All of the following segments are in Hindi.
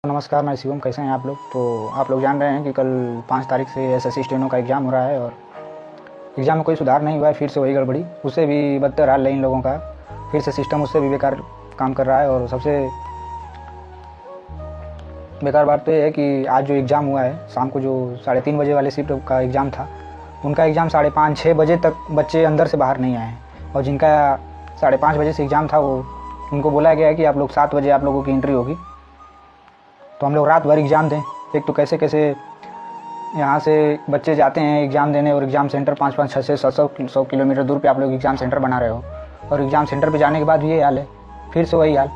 नमस्कार, मैं शिवम। कैसे हैं आप लोग? तो आप लोग जान रहे हैं कि कल 5 तारीख से एसएससी स्टेनो का एग्ज़ाम हो रहा है और एग्ज़ाम में कोई सुधार नहीं हुआ है। फिर से वही गड़बड़ी, उससे भी बदतर हाल है इन लोगों का। फिर से सिस्टम उससे भी बेकार काम कर रहा है। और सबसे बेकार बात तो ये है कि आज जो एग्ज़ाम हुआ है शाम को, जो 3:30 बजे वाले शिफ्ट का एग्ज़ाम था, उनका एग्ज़ाम 5:30-6 बजे तक बच्चे अंदर से बाहर नहीं आए हैं। और जिनका 5:30 बजे से एग्ज़ाम था, वो उनको बोला गया है कि आप लोग 7 बजे आप लोगों की एंट्री होगी। तो हम लोग रात भर एग्ज़ाम दें। एक तो कैसे कैसे यहाँ से बच्चे जाते हैं एग्ज़ाम देने, और एग्ज़ाम सेंटर 5-5, 600 से 100 किलोमीटर दूर पे आप लोग एग्ज़ाम सेंटर बना रहे हो। और एग्ज़ाम सेंटर पे जाने के बाद भी ये हाल है। फिर से वही हाल।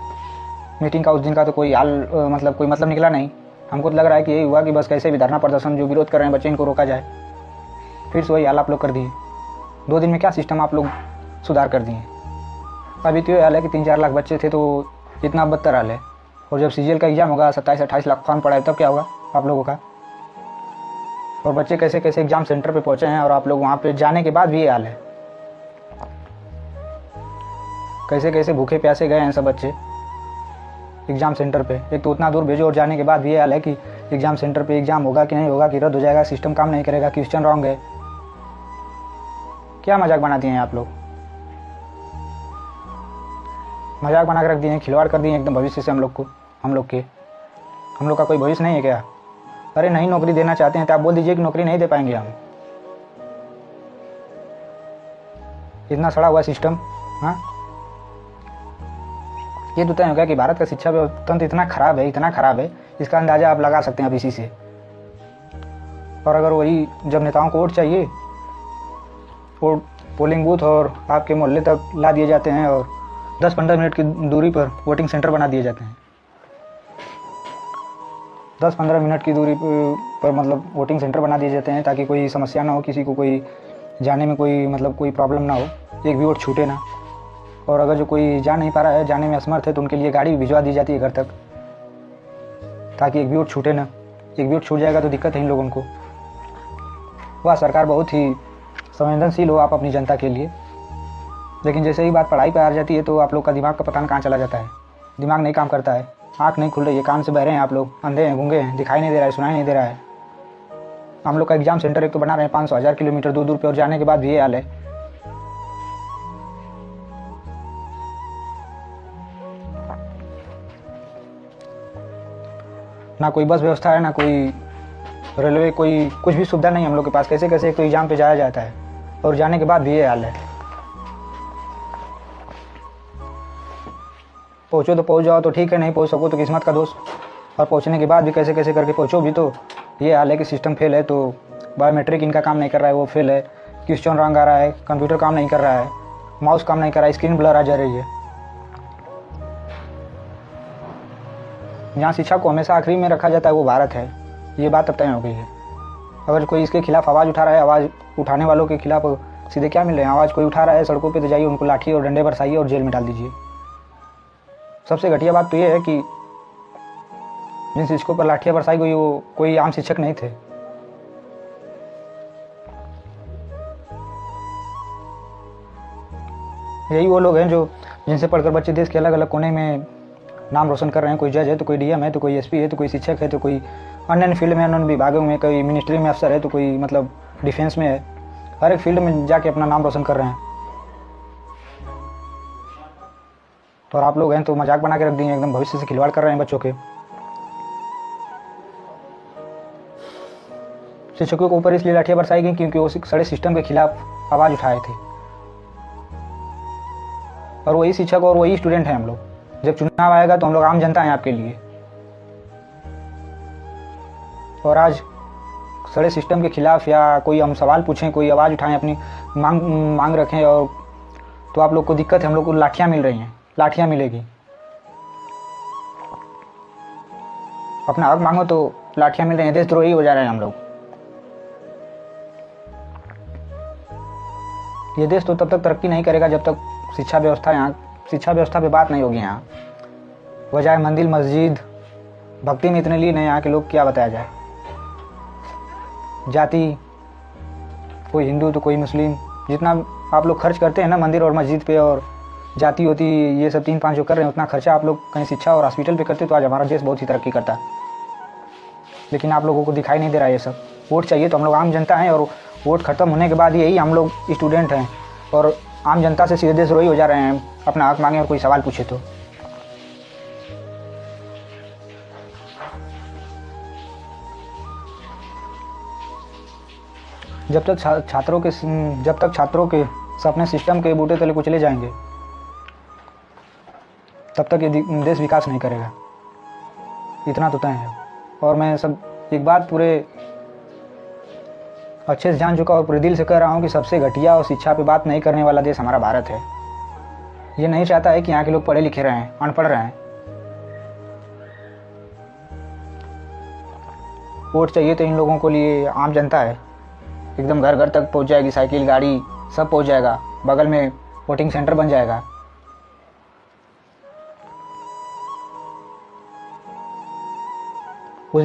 मीटिंग का उस दिन का तो कोई हाल कोई मतलब निकला नहीं। हमको तो लग रहा है कि यही हुआ कि बस कैसे भी धरना प्रदर्शन जो विरोध कर रहे हैं बच्चे, इनको रोका जाए। फिर से वही हाल आप लोग कर दिए। 2 दिन में क्या सिस्टम आप लोग सुधार कर दिए। अभी तो ये हाल है कि 3-4 लाख बच्चे थे, तो इतना बदतर हाल है। और जब सीजीएल का एग्ज़ाम होगा, 27-28 लाख फॉर्म पड़ा है, तब क्या होगा आप लोगों का? और बच्चे कैसे कैसे एग्ज़ाम सेंटर पे पहुँचे हैं, और आप लोग वहाँ पे जाने के बाद भी ये हाल है। कैसे कैसे भूखे प्यासे गए हैं सब बच्चे एग्ज़ाम सेंटर पे। एक तो उतना दूर भेजो, और जाने के बाद भी ये हाल है कि एग्ज़ाम सेंटर पे एग्ज़ाम होगा कि नहीं होगा, कि रद्द हो जाएगा, सिस्टम काम नहीं करेगा, क्वेश्चन रॉन्ग है। क्या मजाक बना दिए हैं आप लोग? मजाक बना के रख दिए हैं, खिलवाड़ कर दिए हैं एकदम भविष्य से हम लोग का कोई भविष्य नहीं है क्या? अरे नहीं नौकरी देना चाहते हैं तो आप बोल दीजिए कि नौकरी नहीं दे पाएंगे हम। इतना सड़ा हुआ सिस्टम। हाँ, ये तो तय हो गया कि भारत का शिक्षा तंत्र इतना ख़राब है, इसका अंदाज़ा आप लगा सकते हैं अब इसी से। और अगर वही जब नेताओं को वोट चाहिए, वोट पोलिंग बूथ और आपके मोहल्ले तक ला दिए जाते हैं, और 10-15 मिनट की दूरी पर वोटिंग सेंटर बना दिए जाते हैं। 10-15 मिनट की दूरी पर वोटिंग सेंटर बना दिए जाते हैं, ताकि कोई समस्या ना हो, किसी को कोई जाने में कोई प्रॉब्लम ना हो, एक भी वोट छूटे ना। और अगर जो कोई जा नहीं पा रहा है, जाने में असमर्थ है, तो उनके लिए गाड़ी भी भिजवा दी जाती है घर तक, ताकि एक भी वोट छूटे ना। एक भी वोट छूट जाएगा तो दिक्कत है इन लोगों को। वह सरकार बहुत ही संवेदनशील हो आप अपनी जनता के लिए, लेकिन जैसे ही बात पढ़ाई पर आ जाती है तो आप लोग का दिमाग का पता नहीं कहाँ चला जाता है। दिमाग नहीं काम करता है, आँख नहीं खुल रही है, कान से बहरे हैं आप लोग, अंधे हैं, गूंगे हैं, दिखाई नहीं दे रहा है, सुनाई नहीं दे रहा है। हम लोग का एग्ज़ाम सेंटर एक तो बना रहे हैं 500-1000 किलोमीटर दूर पे, और जाने के बाद भी ये हाल है। ना कोई बस व्यवस्था है, ना कोई रेलवे, कोई कुछ भी सुविधा नहीं हम लोग के पास। कैसे कैसे एक तो एग्ज़ाम पे जाया जाता है, और जाने के बाद भी ये हाल है। पहुँचो तो पहुँच जाओ तो ठीक है, नहीं पहुँच सको तो किस्मत का दोष। और पहुँचने के बाद भी कैसे कैसे करके पहुँचो भी, तो ये हाल है कि सिस्टम फेल है। तो बायोमेट्रिक इनका काम नहीं कर रहा है, वो फेल है। क्वेश्चन रॉन्ग आ रहा है, कंप्यूटर काम नहीं कर रहा है, माउस काम नहीं कर रहा है, स्क्रीन ब्लर आ जा रही है। जहाँ शिक्षा को हमेशा आखिरी में रखा जाता है वो भारत है, ये बात अब तय हो गई है। अगर कोई इसके खिलाफ आवाज़ उठा रहा है, आवाज़ उठाने वालों के खिलाफ सीधे क्या मिल रहे हैं? आवाज़ कोई उठा रहा है सड़कों पे, तो जाइए उनको लाठी और डंडे बरसाइए और जेल में डाल दीजिए। सबसे घटिया बात तो ये है कि जिन शिक्षकों पर लाठियाँ बरसाई गई वो कोई आम शिक्षक नहीं थे। यही वो लोग हैं जो जिनसे पढ़कर बच्चे देश के अलग अलग कोने में नाम रोशन कर रहे हैं। कोई जज है तो कोई डीएम है, तो कोई एसपी है, तो कोई शिक्षक है, तो कोई अन्य फील्ड में, अन्य विभागों में, कोई मिनिस्ट्री में अफसर है, तो कोई डिफेंस में है। हर एक फील्ड में जाके अपना नाम रोशन कर रहे हैं। और आप लोग हैं तो मजाक बना के रख दिए, एकदम भविष्य से खिलवाड़ कर रहे हैं बच्चों के। शिक्षकों के ऊपर इसलिए लाठियाँ बरसाई गई क्योंकि वो सड़े सिस्टम के खिलाफ आवाज़ उठाए थे। और वही शिक्षक और वही स्टूडेंट हैं हम लोग। जब चुनाव आएगा तो हम लोग आम जनता हैं आपके लिए। और आज सड़े सिस्टम के खिलाफ या कोई हम सवाल पूछें, कोई आवाज़ उठाएं, अपनी मांग रखें, और तो आप लोग को दिक्कत है। हम लोग को लाठियाँ मिल रही हैं, लाठियाँ मिलेगी। अपना हक मांगो तो लाठियाँ मिल रही हैं। देशद्रोही हो जा रहे हैं हम लोग। ये देश तो तब तक तरक्की नहीं करेगा जब तक शिक्षा व्यवस्था पे बात नहीं होगी। यहाँ बजाय मंदिर मस्जिद भक्ति में इतने लिए नहीं, यहाँ के लोग क्या बताया जाए। जाति, कोई हिंदू तो कोई मुस्लिम, जितना आप लोग खर्च करते हैं ना मंदिर और मस्जिद पे, और जाति होती ये सब 3-5 जो कर रहे हैं, उतना खर्चा आप लोग कहीं शिक्षा और हॉस्पिटल पे करते तो आज हमारा देश बहुत ही तरक्की करता। लेकिन आप लोगों को दिखाई नहीं दे रहा है ये सब। वोट चाहिए तो हम लोग आम जनता हैं, और वोट ख़त्म होने के बाद यही हम लोग स्टूडेंट हैं और आम जनता से सीधे शुरू हो जा रहे हैं अपना हक मांगे और कोई सवाल पूछे तो। जब तक छात्रों के सपने सिस्टम के बूटे तले कुचले जाएंगे, तब तक ये देश विकास नहीं करेगा, इतना तो तय है। और मैं सब एक बात पूरे अच्छे से जान चुका और पूरे दिल से कह रहा हूँ कि सबसे घटिया और शिक्षा पे बात नहीं करने वाला देश हमारा भारत है। ये नहीं चाहता है कि यहाँ के लोग पढ़े लिखे रहें, अनपढ़ रहें। वोट चाहिए तो इन लोगों को लिए आम जनता है, एकदम घर घर तक पहुँच जाएगी, साइकिल गाड़ी सब पहुँच जाएगा, बगल में वोटिंग सेंटर बन जाएगा। उस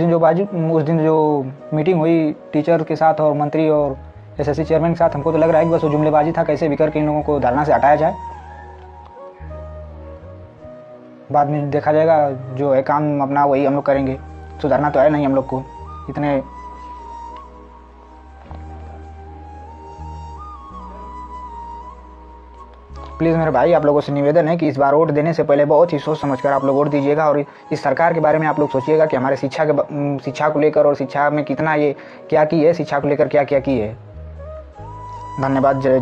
दिन जो मीटिंग हुई टीचर के साथ और मंत्री और एसएससी चेयरमैन के साथ, हमको तो लग रहा है कि बस वो जुमलेबाजी था, कैसे भी करके इन लोगों को धरना से हटाया जाए। बाद में देखा जाएगा, जो है काम अपना वही हम लोग करेंगे। सुधारना तो है नहीं हम लोग को इतने। प्लीज़ मेरे भाई, आप लोगों से निवेदन है कि इस बार वोट देने से पहले बहुत ही सोच समझकर आप लोग वोट दीजिएगा, और इस सरकार के बारे में आप लोग सोचिएगा कि हमारे शिक्षा को लेकर और शिक्षा में कितना ये क्या की है, शिक्षा को लेकर क्या क्या की है। धन्यवाद। जय